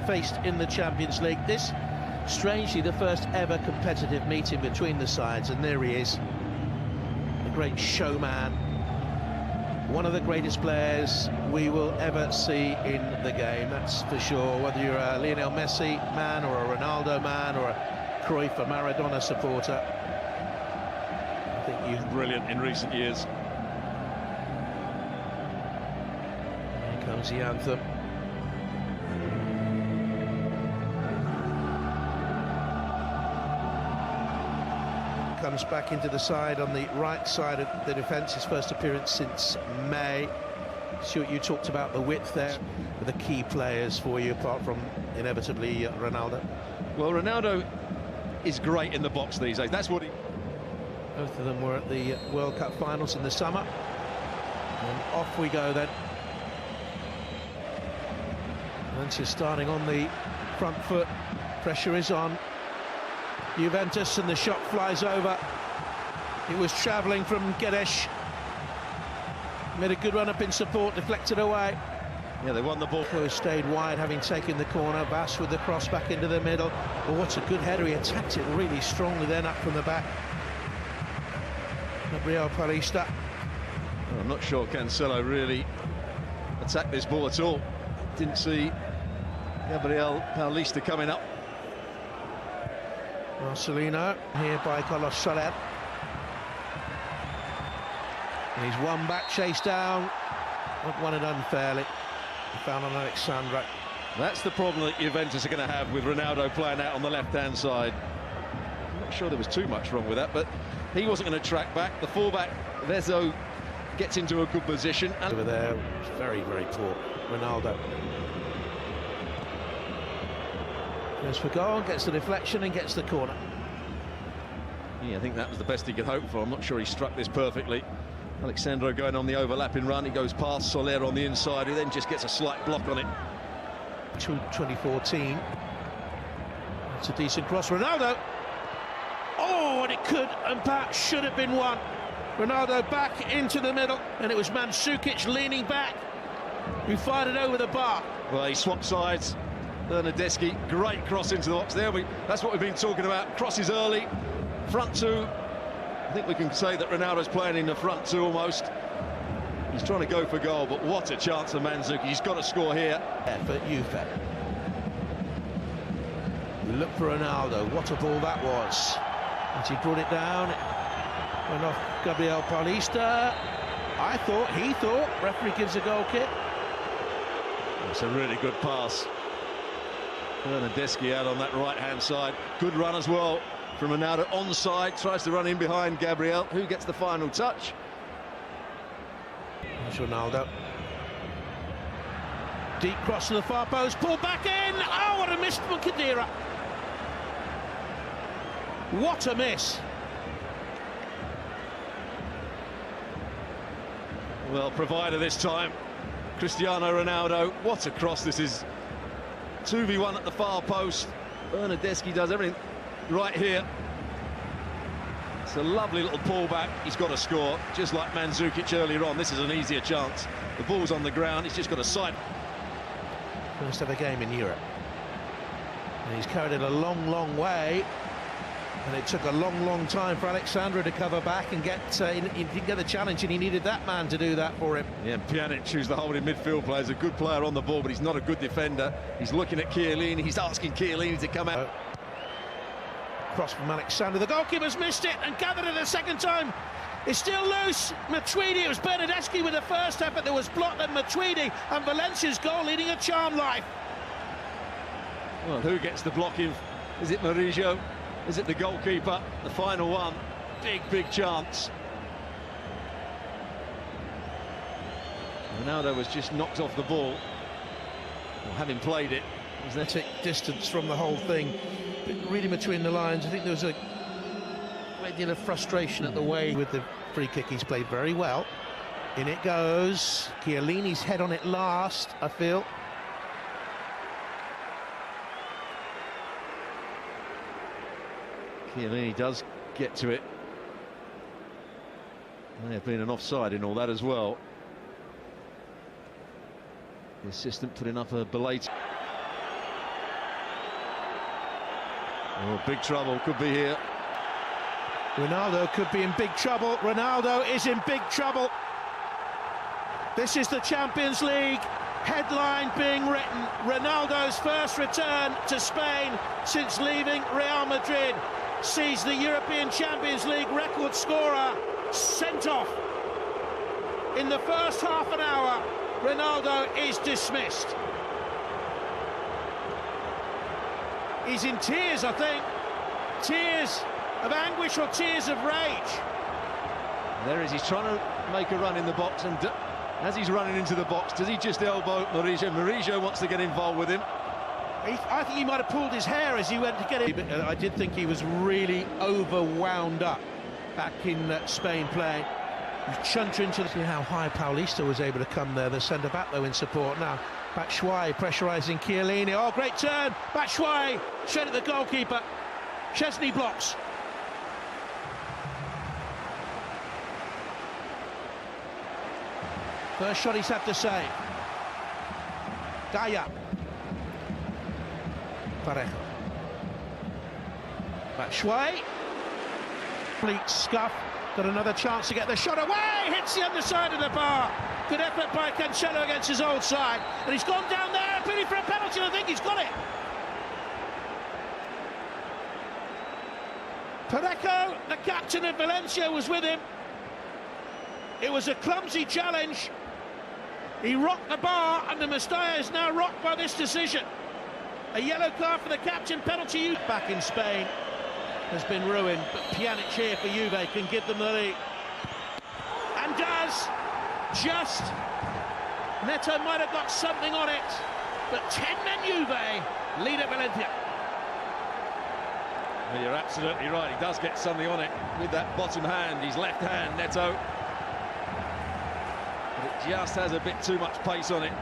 faced in the Champions League. This, strangely, the first ever competitive meeting between the sides, and there he is, a great showman, one of the greatest players we will ever see in the game, that's for sure. Whether you're a Lionel Messi man or a Ronaldo man or a Cruyff or Maradona supporter, I think you've brilliant in recent years. Here comes the anthem. Comes back into the side on the right side of the defence, his first appearance since May. Stuart, you talked about the width there, the key players for you, apart from inevitably Ronaldo. Well, Ronaldo is great in the box these days, that's what he... Both of them were at the World Cup finals in the summer. And off we go then. Valencia starting on the front foot, pressure is on Juventus, and the shot flies over. It was travelling from Guedes. Made a good run up in support, deflected away. Yeah, they won the ball. Who stayed wide, having taken the corner. Bass with the cross back into the middle. Oh, what a good header. He attacked it really strongly then up from the back. Gabriel Paulista. Well, I'm not sure Cancelo really attacked this ball at all. Didn't see Gabriel Paulista coming up. Marcelino here by Carlos Soler. And he's one back, chased down. Not won it unfairly. He found on Alexandra. That's the problem that Juventus are going to have with Ronaldo playing out on the left-hand side. I'm not sure there was too much wrong with that, but he wasn't going to track back. The fullback, Vezzo, gets into a good position. And over there, very, very poor. Ronaldo. Goes for goal, gets the deflection and gets the corner. Yeah, I think that was the best he could hope for. I'm not sure he struck this perfectly. Alexandro going on the overlapping run. He goes past Soler on the inside, who then just gets a slight block on it. 2014. It's a decent cross. Ronaldo. Oh, and it could and perhaps should have been one. Ronaldo back into the middle, and it was Mandzukic leaning back who fired it over the bar. Well, he swapped sides. Bernardeschi, great cross into the box there. That's what we've been talking about. Crosses early, front two. I think we can say that Ronaldo's playing in the front two almost. He's trying to go for goal, but what a chance of Mandzukic. He's got to score here. Effort, Juve. Look for Ronaldo. What a ball that was. And he brought it down. Went off Gabriel Paulista. He thought. Referee gives a goal kick. It's a really good pass. Bernardeschi out on that right-hand side. Good run as well from Ronaldo onside. Tries to run in behind Gabriel. Who gets the final touch? There's Ronaldo. Deep cross to the far post. Pulled back in. Oh, what a miss from Khedira. What a miss. Well, provider this time. Cristiano Ronaldo. What a cross this is. 2v1 at the far post. Bernardeschi does everything right here. It's a lovely little pullback. He's got to score, just like Mandzukic earlier on. This is an easier chance. The ball's on the ground. He's just got a side. First ever game in Europe. And he's carried it a long, long way. And it took a long, long time for Alexandra to cover back and get. He didn't get the challenge, and he needed that man to do that for him. Yeah, and Pjanic, who's the holding midfield player, is a good player on the ball, but he's not a good defender. He's looking at Chiellini. He's asking Chiellini to come out. Cross from Alexandra. The goalkeeper's missed it and gathered it a second time. It's still loose. Matuidi. It was Bernardeschi with the first effort. There was blocked, then Matuidi, and Valencia's goal leading a charmed life. Well, who gets the blocking? Is it Murillo? Is it the goalkeeper? The final one. Big, big chance. Ronaldo was just knocked off the ball. Well, having played it. Was there take distance from the whole thing. But reading between the lines, I think there was a great deal of frustration at the way with the free kick. He's played very well. In it goes. Chiellini's head on it last, I feel. Chiellini does get to it. May have been an offside in all that as well. The assistant putting up a belated. Oh, big trouble could be here. Ronaldo could be in big trouble. Ronaldo is in big trouble. This is the Champions League. Headline being written. Ronaldo's first return to Spain since leaving Real Madrid sees the European Champions League record scorer sent off. In the first half an hour, Ronaldo is dismissed. He's in tears, I think. Tears of anguish or tears of rage. There he is, he's trying to make a run in the box, and as he's running into the box, does he just elbow Murillo? Murillo wants to get involved with him. I think he might have pulled his hair as he went to get it. But I did think he was really overwound up back in Spain playing. He chunked into see how high Paulista was able to come there, the centre-back though in support. Now, Batshuayi pressurising Chiellini. Oh, great turn! Batshuayi straight at the goalkeeper. Chesney blocks. First shot he's had to save. Gaia. Parejo. Batshuayi. Complete scuff. Got another chance to get the shot away. Hits the underside of the bar. Good effort by Cancelo against his old side. And he's gone down there, appealing for a penalty. I think he's got it. Parejo, the captain of Valencia, was with him. It was a clumsy challenge. He rocked the bar, and the Mestalla is now rocked by this decision. A yellow card for the captain, penalty back in Spain has been ruined, but Pjanic here for Juve can give them the lead. And does, just. Neto might have got something on it, but 10 men Juve lead at Valencia. Well, you're absolutely right, he does get something on it with that bottom hand, his left hand, Neto. But it just has a bit too much pace on it.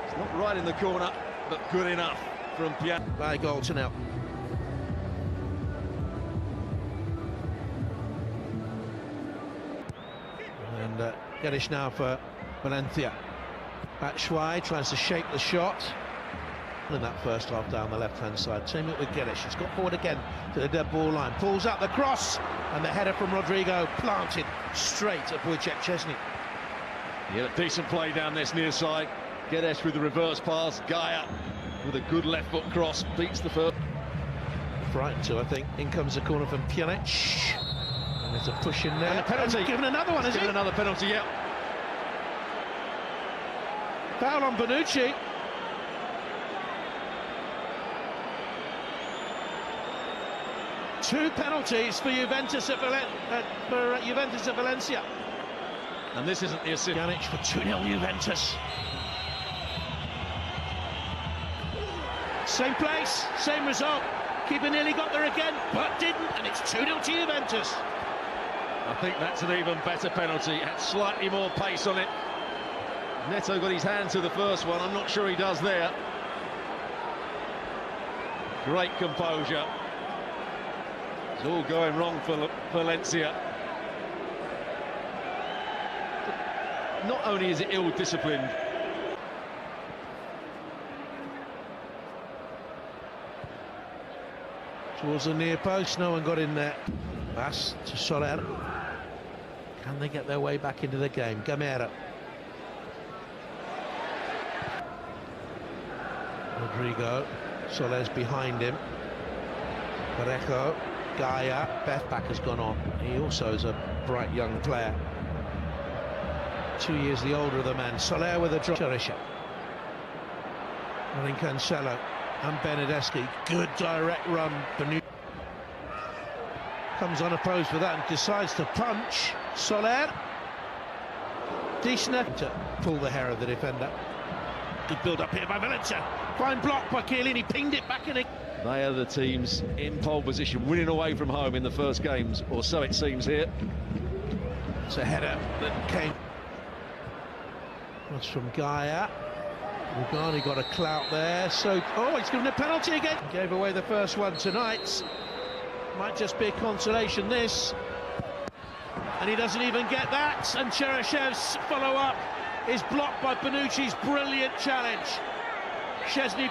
It's not right in the corner, but good enough from Pjanic. By goal to nil. And Geddes now for Valencia. Batshuayi tries to shape the shot. In that first half down the left-hand side. Team it with Geddes. He's got forward again to the dead ball line. Pulls out the cross. And the header from Rodrigo planted straight at Wojciech Szczesny. Yeah, decent play down this near side. Geddes with the reverse pass. Gaia with a good left foot cross. Beats the first. Frightened to, I think. In comes the corner from Pjanic. And there's a push in there. And a penalty. Given another one, given another penalty, yeah. Foul on Bonucci. Two penalties for Juventus at Valencia. And this isn't the assist. Pjanic for 2-0 Juventus. Same place, same result. Keeper nearly got there again, but didn't, and it's 2-0 to Juventus. I think that's an even better penalty. It had slightly more pace on it. Neto got his hand to the first one. I'm not sure he does there. Great composure. It's all going wrong for Valencia. Not only is it ill-disciplined, towards the near post, no one got in there. Pass to Soler. Can they get their way back into the game? Gamera. Rodrigo. Soler's behind him. Parejo. Gaia. Bethback has gone on. He also is a bright young player. 2 years the older of the man. Soler with a drop. Cherisha. I think Cancelo and Bernardeschi. Good direct run. Bonucci comes unopposed for that and decides to punch. Soler. Decent effort to pull the hair of the defender. Good build up here by Valencia. Fine block by Chiellini. Pinged it back in. they are the teams in pole position, winning away from home in the first games, or so it seems here. It's a header that came. That's from Gaia. Rugani got a clout there, so he's given a penalty again. Gave away the first one tonight. Might just be a consolation, this. And he doesn't even get that, and Chereshev's follow-up is blocked by Bonucci's brilliant challenge. Szczesny